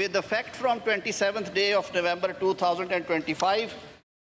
With effect from 27th day of November 2025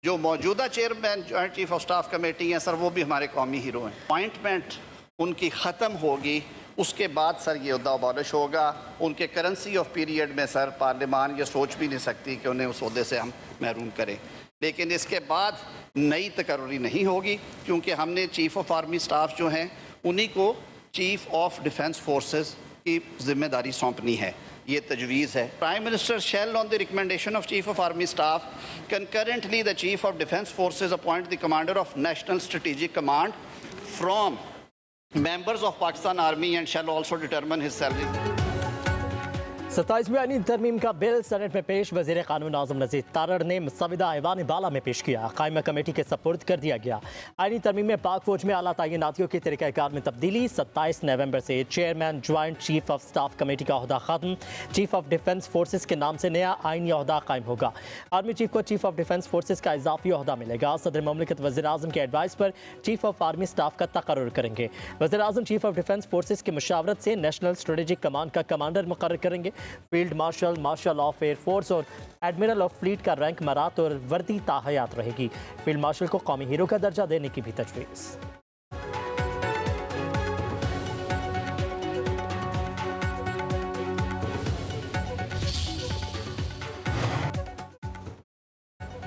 जो मौजूदा chairman joint chief of staff committee हैं sir, वो भी हमारे कौमी हीरो हैं। अपॉइंटमेंट उनकी ख़त्म होगी, उसके बाद सर ये अहदा अबॉलिश होगा। उनके करेंसी ऑफ पीरियड में सर पार्लियामान ये सोच भी नहीं सकती कि उन्हें उस अहदे से हम महरूम करें, लेकिन इसके बाद नई तकर्री नहीं होगी, क्योंकि हमने चीफ ऑफ आर्मी स्टाफ जो हैं उन्हीं को चीफ ऑफ डिफेंस फोर्सेस की जिम्मेदारी सौंपनी है। ये तजवीज़ है। Prime minister shall on the recommendation of chief of army staff concurrently the chief of defence forces appoint the commander of national strategic command from members of Pakistan Army and shall also determine his salary. 27वीं आईनी तरमीम का bill senate में पेश वज़ीर क़ानून आज़म नज़ीर तारड़ ने मसविदा ऐवान बाला में पेश किया। कायमा कमेटी के सपुर्द कर दिया गया। आईनी तरमीम में पाक फौज में आला तैनातियों के तरीक़ाकार में तब्दीली। 27 नवंबर से chairman joint chief of staff committee का अहदा ख़त्म। चीफ ऑफ डिफेंस फोर्सेस के नाम से नया आईनी अहदा कायम होगा। आर्मी चीफ को चीफ ऑफ डिफेंस फोर्सेस का इजाफी अहदा मिलेगा। सदर ममलिकत वज़ीर आज़म के एडवाइस पर चीफ ऑफ आर्मी स्टाफ का तकर्रुर करेंगे। वज़ीर आज़म चीफ ऑफ डिफेंस फोर्सेस की मुशावरत से नेशनल स्ट्रेटेजिक कमांड का कमांडर मुकर्रर करेंगे। Field marshal, marshal of air force और एडमिरल ऑफ फ्लीट का रैंक मरात और वर्दी ताहयात रहेगी। फील्ड मार्शल को कौमी हीरो का दर्जा देने की भी तजवीज़।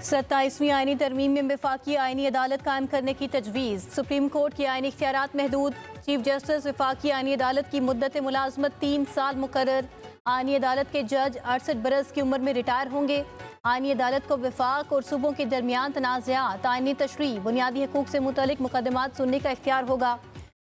सत्ताईसवीं आईनी तरमीम में वफाकी आईनी अदालत कायम करने की तजवीज़। सुप्रीम कोर्ट की आईनी इख्तियारात महदूद। चीफ जस्टिस वफाकी आईनी अदालत की मुद्दत मुलाजमत 3 साल मुकर्रर। आईनी अदालत के जज 68 बरस की उम्र में रिटायर होंगे। आईनी अदालत को वफाक और सूबों के दरमियान तनाज़ात, आईनी तशरीह, बुनियादी हकूक़ से मुतल्लिक़ मुकदमात सुनने का इख्तियार होगा।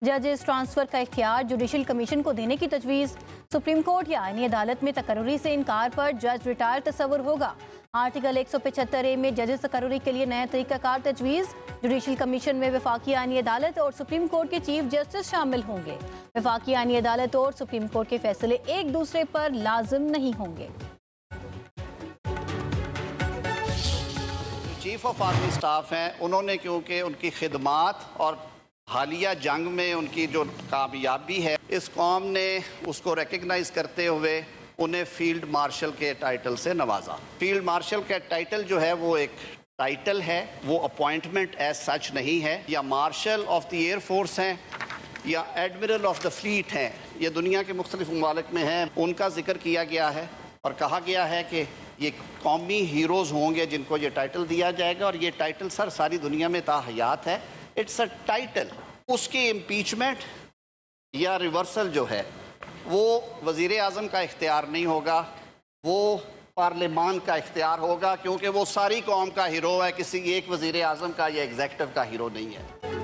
जजेस ट्रांसफ़र का इख्तियार जुडिशल कमीशन को देने की तजवीज़। सुप्रीम कोर्ट या आईनी अदालत में तकर्रुरी से इनकार पर जज रिटायर तस्वुर होगा। आर्टिकल 175A में जजेस तकर्रुरी के लिए नया तरीक़ाकार तजवीज़। जुडिशल कमीशन में वफाकी आईनी अदालत और सुप्रीम कोर्ट के चीफ जस्टिस शामिल होंगे। वफाकी आईनी अदालत और सुप्रीम कोर्ट के फैसले एक दूसरे पर लाजिम नहीं होंगे। चीफ ऑफ आर्मी स्टाफ हैं, उन्होंने क्योंकि उनकी खिदमात और हालिया जंग में उनकी जो कामयाबी है, इस कौम ने उसको रिकग्नाइज करते हुए उन्हें फील्ड मार्शल के टाइटल से नवाजा। फील्ड मार्शल का टाइटल जो है वो एक टाइटल है, वो अपॉइंटमेंट एज सच नहीं है। या marshal of the air force हैं या एडमिरल ऑफ द फ्लीट हैं, ये दुनिया के मुख्तलिफ ममालिक में हैं, उनका जिक्र किया गया है और कहा गया है कि ये कौमी हीरोज़ होंगे जिनको ये टाइटल दिया जाएगा। और ये टाइटल सर सारी दुनिया में ताहयात है। It's a title. उसकी इम्पीचमेंट या रिवर्सल जो है वो वज़ीर आज़म का इख्तियार नहीं होगा, वो पार्लियामान का इख्तियार होगा, क्योंकि वो सारी कौम का हीरो है, किसी एक वज़ीर आज़म का या एग्जेक्टिव का हीरो नहीं है।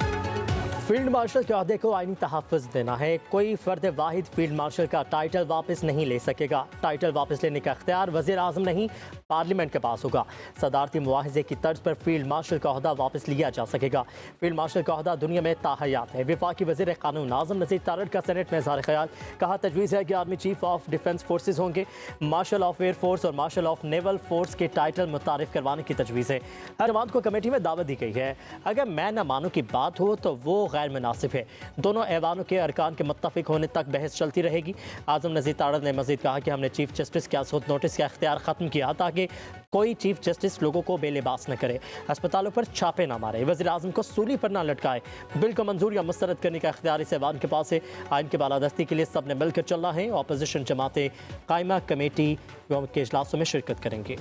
फील्ड मार्शल के अहदे को आईनी तहफ़्फ़ुज़ देना है। कोई फ़र्द वाहिद फील्ड मार्शल का टाइटल वापस नहीं ले सकेगा। टाइटल वापस लेने का इख्तियार वज़ीर आज़म नहीं, पार्लियामेंट के पास होगा। सदारती मुआहज़े की तर्ज पर फील्ड मार्शल का अहदा वापस लिया जा सकेगा। फील्ड मार्शल का अहदा दुनिया में ताहयात है। वफाकी वज़ीर क़ानून आज़म नज़ीर तारड़ का सेनेट में इज़हार ख़याल। कहा तजवीज़ है कि army chief of defence forces होंगे। मार्शल ऑफ एयर फोर्स और मार्शल ऑफ नेवल फोर्स के टाइटल मुतारिफ करवाने की तजवीज़ है। हर जमात को कमेटी में दावत दी गई है। अगर मैं न मानूँ की बात हो तो वो गैर मुनासिब है। दोनों ऐवानों के अरकान के मुत्तफ़िक होने तक बहस चलती रहेगी। आज़म नज़ीर तारड़ ने मज़ीद कहा कि हमने चीफ जस्टिस के असुद नोटिस का इख्तियार ख़त्म किया ताकि कोई चीफ जस्टिस लोगों को बेलिबास न करे, अस्पतालों पर छापे ना मारे, वज़ीर आज़म को सूली पर ना लटकाए। बिल को मंजूर या मुस्तरद करने का इख्तियार इस ऐवान के पास है। आइन के बालादस्ती के लिए सब ने मिलकर चलना है। अपोजिशन जमातें कायमा कमेटी के इजलासों में शिरकत करेंगे।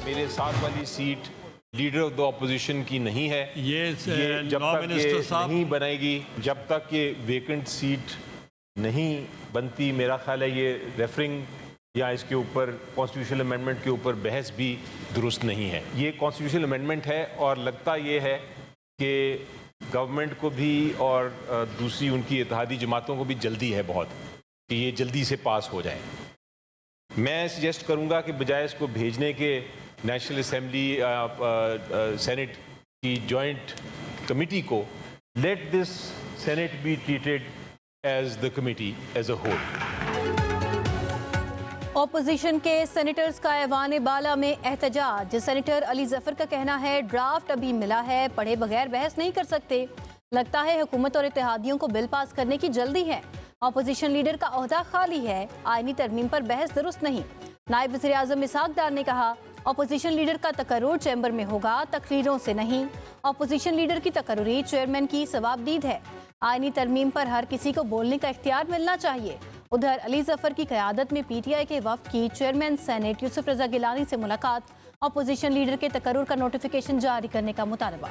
मेरे साथ वाली seat leader of the opposition की नहीं है। ये जब तक ये नहीं बनेगी, जब तक ये वेकेंट सीट नहीं बनती, मेरा ख्याल है ये रेफरिंग या इसके ऊपर कॉन्स्टिट्यूशनल अमेंडमेंट के ऊपर बहस भी दुरुस्त नहीं है। ये कॉन्स्टिट्यूशनल अमेंडमेंट है और लगता ये है कि गवर्नमेंट को भी और दूसरी उनकी इत्तेहादी जमातों को भी जल्दी है बहुत कि ये जल्दी से पास हो जाए। मैं सजेस्ट करूँगा कि बजाय इसको भेजने के नेशनल असेंबली सेनेट की जॉइंट कमेटी को, let this senate be treated as the committee as a whole. Opposition के सेनेटर्स का ऐवान बाला में एहतजाज। सेनेटर अली जफर का कहना है ड्राफ्ट अभी मिला है, पढ़े बगैर बहस नहीं कर सकते। लगता है हुकूमत और इत्तेहादियों को बिल पास करने की जल्दी है। अपोजिशन लीडर का ओहदा खाली है, आईनी तरमीम पर बहस दुरुस्त नहीं। नायब वज़ीर आज़म इसहाक डार ने कहा, अपोजिशन लीडर का तकर्रुर चैम्बर में होगा, तकरीरों से नहीं। अपोजिशन लीडर की तकर्रुरी चेयरमैन की सवाबदीद है। आईनी तरमीम पर हर किसी को बोलने का इख्तियार मिलना चाहिए। उधर अली जफर की क़यादत में PTI के वफ़द की चेयरमैन सेनेट यूसुफ रज़ा गिलानी से मुलाकात। अपोजिशन लीडर के तकर्रुर का नोटिफिकेशन जारी करने का मुतालबा।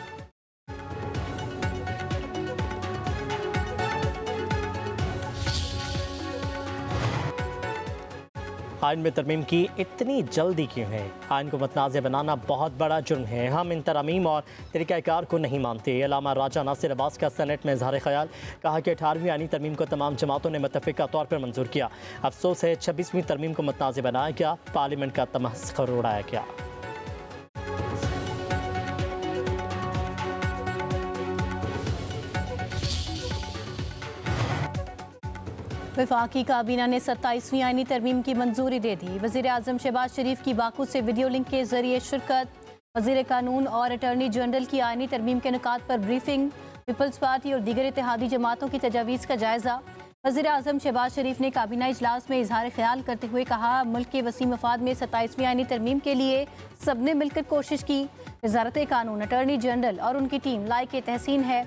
आइन में तरमीम की इतनी जल्दी क्यों है? आइन को मतनाज़ बनाना बहुत बड़ा जुर्म है। हम इन तरमीम और तरीक़ाकार को नहीं मानते। अल्लामा राजा नासिर अब्बास का सेनेट में इज़हार ख़याल, कहा कि 18वीं आइनी तरमीम को तमाम जमातों ने मुत्तफ़िक़ा तौर पर मंजूर किया। अफसोस है 26वीं तरमीम को मतनाज़ बनाया गया, पार्लियामेंट का तमस्खुर उड़ाया गया। वफाकी काबीना ने 27वीं आइनी तरमीम की मंजूरी दे दी। वज़ीर आज़म शहबाज शरीफ की बाकू से वीडियो लिंक के जरिए शिरकत। वज़ीर कानून और अटॉर्नी जनरल की आइनी तरमीम के निकात पर ब्रीफिंग। पीपल्स पार्टी और दीगर इत्तेहादी जमातों की तजावीज़ का जायज़ा। वज़ीर आज़म शहबाज शरीफ ने काबीना इजलास में इजहार ख्याल करते हुए कहा, मुल्क के वसी मफाद में 27वीं आइनी तरमीम के लिए सबने मिलकर कोशिश की। वज़ारत कानून, अटॉर्नी जनरल और उनकी टीम लायक तहसीन है।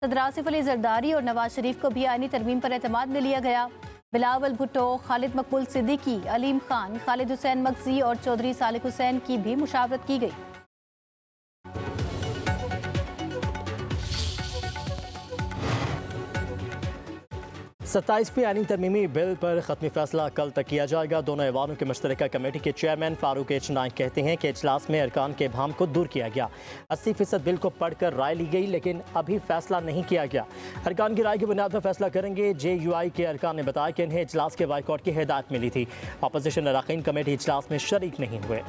सदर आसिफ अली जरदारी और नवाज शरीफ को भी आइनी तरमीम पर एतमाद में लिया गया। बिलावल भुट्टो, खालिद मकबूल सिद्दीकी, अलीम खान, खालिद हुसैन मगजी और चौधरी सालिक हुसैन की भी मुशावरत की गई। सत्ताईसवीं आइनी तरमीमी बिल पर ख़त्मी फैसला कल तक किया जाएगा। दोनों ऐवानों के मुश्तरका कमेटी के चेयरमैन फारूक एच नाइक कहते हैं कि इजलास में अरकान के इबहाम को दूर किया गया। 80% बिल को पढ़कर राय ली गई, लेकिन अभी फैसला नहीं किया गया। अरकान की राय की बुनियाद पर फैसला करेंगे। JUI के अरकान ने बताया कि इन्हें इजलास के बाइकआउट की हिदायत मिली थी। अपोजिशन अरकान कमेटी इजलास में शरीक नहीं हुए।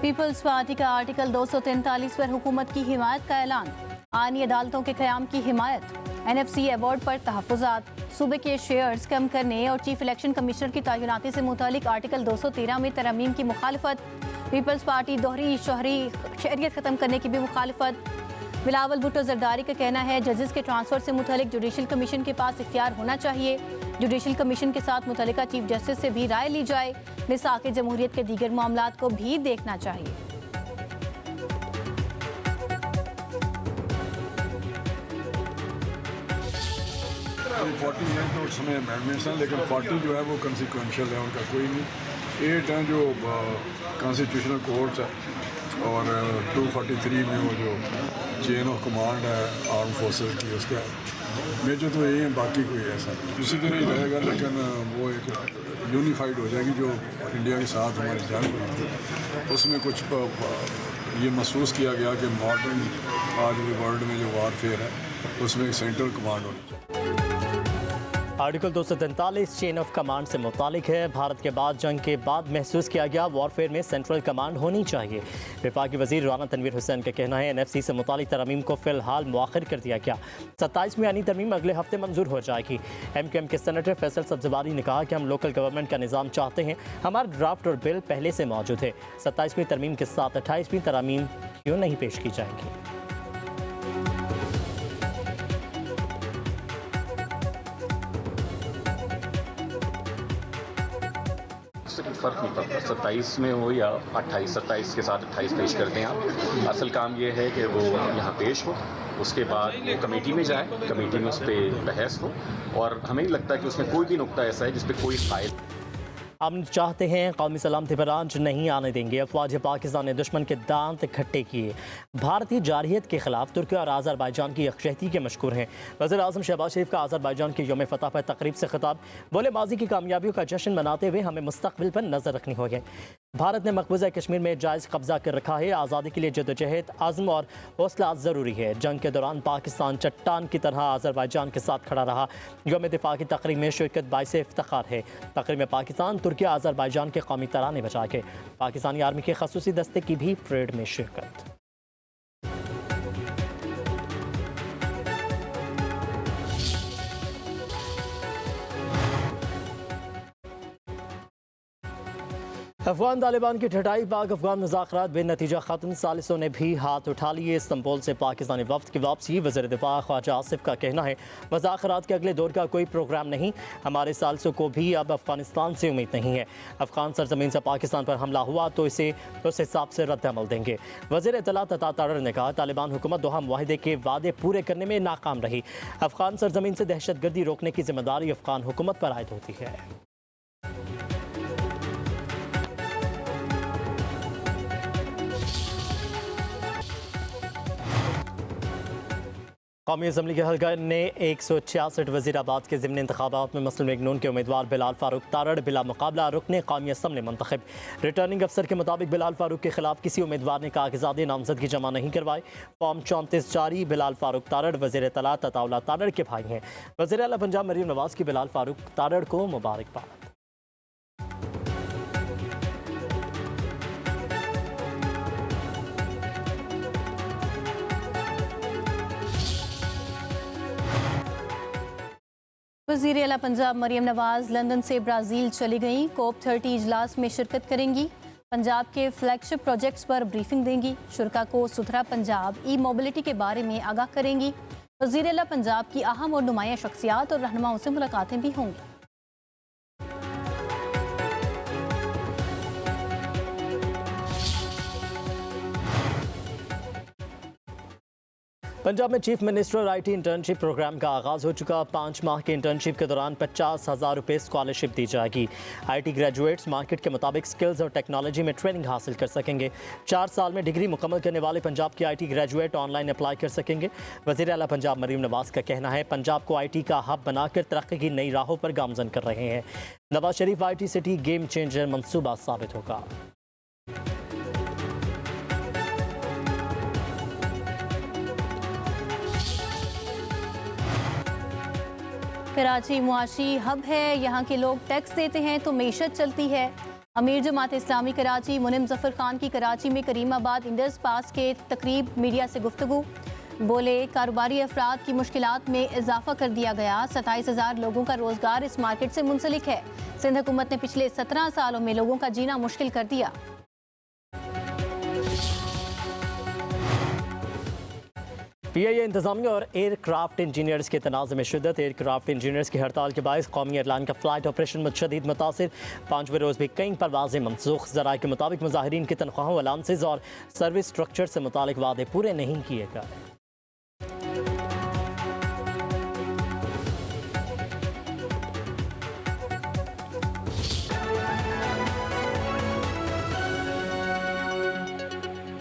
पीपल्स पार्टी का आर्टिकल 243 पर हुकूमत की हिमायत का ऐलान। आईनी अदालतों के क़याम की हिमायत। NFC अवार्ड पर तहफ़्फ़ुज़ात। सूबे के शेयर्स कम करने और चीफ इलेक्शन कमिश्नर की तैनाती से मुतालिक आर्टिकल 213 में तरमीम की मुखालफत। पीपल्स पार्टी दोहरी शहरियत ख़त्म करने की भी मुखालफत। बिलावल भुट्टो जरदारी का कहना है, जजेस के ट्रांसफ़र से मुतालिक जुडिशल कमीशन के पास इख्तियार होना चाहिए। जुडिशल कमीशन के साथ मुतल्लिका चीफ जस्टिस से भी राय ली जाए। मिसाक जमहूरियत के दीगर मामलात को भी देखना चाहिए। तो उसमें अमेंडमेंट्स हैं, लेकिन 40 जो है वो कंसिक्वेंशियल है, उनका कोई नहीं। 8 हैं जो कॉन्स्टिट्यूशनल कोर्ट्स है, और 243 में वो जो चेन ऑफ कमांड है आर्म फोर्सेस की, उसका मेजर तो यही है, बाकी कोई ऐसा नहीं। इसी तरह ही रहेगा, लेकिन वो एक यूनिफाइड हो जाएगी। जो इंडिया के साथ हमारी जंग हुई थी, उसमें कुछ ये महसूस किया गया कि मॉडर्न आज के वर्ल्ड में जो वारफेयर है, उसमें एक सेंट्रल कमांड होनी चाहिए। आर्टिकल 243 चेन ऑफ कमांड से मुतालिक है। भारत के बाद जंग के बाद महसूस किया गया वॉरफेयर में सेंट्रल कमांड होनी चाहिए। वफाकी वज़ीर राना तनवीर हुसैन का कहना है, NFC से मुतालिक तरमीम को फ़िलहाल मुआखिर कर दिया गया। 27वीं आइनी तरमीम अगले हफ्ते मंजूर हो जाएगी। MQM के सेनेटर फैसल सब्ज़वारी ने कहा कि हम लोकल गवर्नमेंट का निज़ाम चाहते हैं। हमारा ड्राफ्ट और बिल पहले से मौजूद है। 27वीं तरमीम के साथ 28वीं तरमीम क्यों नहीं पेश की जाएंगी? फ़र्क नहीं पड़ता 27 में हो या 28। 27 के साथ 28 पेश करते हैं आप। असल काम ये है कि वो यहाँ पेश हो, उसके बाद वो कमेटी में जाए, कमेटी में उस पर बहस हो, और हमें नहीं लगता कि उसमें कोई भी नुक्ता ऐसा है जिस पर कोई कायल। हम चाहते हैं कौमी सलामती पर आंच नहीं आने देंगे। अफवाज पाकिस्तान ने दुश्मन के दांत खट्टे किए। भारतीय जारहियत के खिलाफ तुर्की और आज़रबाईजान की यकजहती के मशकूर हैं। वज़ीर आज़म शहबाज शरीफ का आज़रबाईजान के यौम फ़तह पर तकरीब से खिताब। बोले, माजी की कामयाबियों का जश्न मनाते हुए हमें मुस्तक़बिल पर नज़र रखनी होगी। भारत ने मकबूजा कश्मीर में जायज़ कब्जा कर रखा है। आज़ादी के लिए जद्दोजहद, आज़म और हौसला ज़रूरी है। जंग के दौरान पाकिस्तान चट्टान की तरह आज़रबाईजान के साथ खड़ा रहा। यौम दिफा की तकरीब में शिरकत बाइस इफ्तिखार है। तकरीब में पाकिस्तान, तुर्की, आज़रबाईजान के कौमी तराने बजा के पाकिस्तानी आर्मी के खसूसी दस्ते की भी परेड में शिरकत। अफगान तालिबान की ठटाई पाक अफगान मुज़ाकरात बेनतीजा ख़त्म। सालिसों ने भी हाथ उठा लिए। इस्तांबुल से पाकिस्तानी वफ्द की वापसी। वज़ीर दिफा ख्वाजा आसिफ का कहना है मुज़ाकरात के अगले दौर का कोई प्रोग्राम नहीं। हमारे सालिसों को भी अब अफगानिस्तान से उम्मीद नहीं है। अफगान सरजमीन से पाकिस्तान पर हमला हुआ तो इसे उस हिसाब से रद्द अमल देंगे। वज़ीर इत्तलात अता तारड़ ने कहा तालिबान हुकूमत दोहा मुआहदे के वादे पूरे करने में नाकाम रही। अफगान सरजमीन से दहशतगर्दी रोकने की जिम्मेदारी अफगान हुकूमत पर आयद होती है। कौमी असम्बली के हल्का ने 166 वज़ीराबाद के ज़िमनी इंतखाबात में मुस्लिम लीग नून के उम्मीदवार बिलाल फारूक तारड़ बिला मुकाबला रुकने कौमी असम्बली मुंतखब। रिटर्निंग अफसर के मुताबिक बिलाल फारूक के खिलाफ किसी उम्मीदवार ने कागजात नामजदगी जमा नहीं करवाए। फॉर्म 34 जारी। बिलाल फारूक तारड़ वज़ीर इत्तलात अताउल्लाह तारड़ के भाई हैं। वज़ीर आला पंजाब मरीम नवाज की बिलाल फारूक तारड़ को मुबारकबाद। वज़ीर आला पंजाब मरीम नवाज लंदन से ब्राज़ील चली गईं। COP 30 इजलास में शिरकत करेंगी। पंजाब के फ्लैगशिप प्रोजेक्ट्स पर ब्रीफिंग देंगी। शुरका को सुथरा पंजाब ई मोबिलिटी के बारे में आगाह करेंगी। वज़ीर आला पंजाब की अहम और नुमाया शख्सियात और रहनुमाओं से मुलाकातें भी होंगी। पंजाब में chief minister IT internship program का आगाज़ हो चुका। 5 माह के इंटर्नशिप के दौरान 50,000 रुपये स्कॉलरशिप दी जाएगी। IT ग्रेजुएट्स मार्केट के मुताबिक स्किल्स और टेक्नोलॉजी में ट्रेनिंग हासिल कर सकेंगे। 4 साल में डिग्री मुकम्मल करने वाले पंजाब के IT ग्रेजुएट ऑनलाइन अप्लाई कर सकेंगे। वज़ीर आला पंजाब मरीम नवाज का कहना है पंजाब को IT का हब बनाकर तरक्की की नई राहों पर गामजन कर रहे हैं। Nawaz Sharif IT city game changer मनसूबा साबित होगा। कराची मुआशी हब है। यहाँ के लोग टैक्स देते हैं तो मईशत चलती है। अमीर जमात इस्लामी कराची मुनिम जफर खान की कराची में करीमाबाद इंडस पास के तकरीब मीडिया से गुफ्तगू। बोले कारोबारी अफराद की मुश्किलात में इजाफा कर दिया गया। 27,000 लोगों का रोजगार इस मार्केट से मुंसलिक है। सिंध हुकूमत ने पिछले 17 सालों में लोगों का जीना मुश्किल कर दिया। PIA इंतजामिया और एयरक्राफ्ट इंजीनियर्स के तनाज़े में शिद्दत। एयरक्राफ्ट इंजीनियर्स की हड़ताल के बायस कौमी एयरलाइन का फ्लाइट ऑपरेशन में शदीद मुतासिर। 5वें रोज़ भी कई परवाजें मनसूख। ज़राए के मुताबिक मुजाहिरीन की तनख्वाहों, अलाउंसेस और सर्विस स्ट्रक्चर से मुतालिक वादे पूरे नहीं किए गए।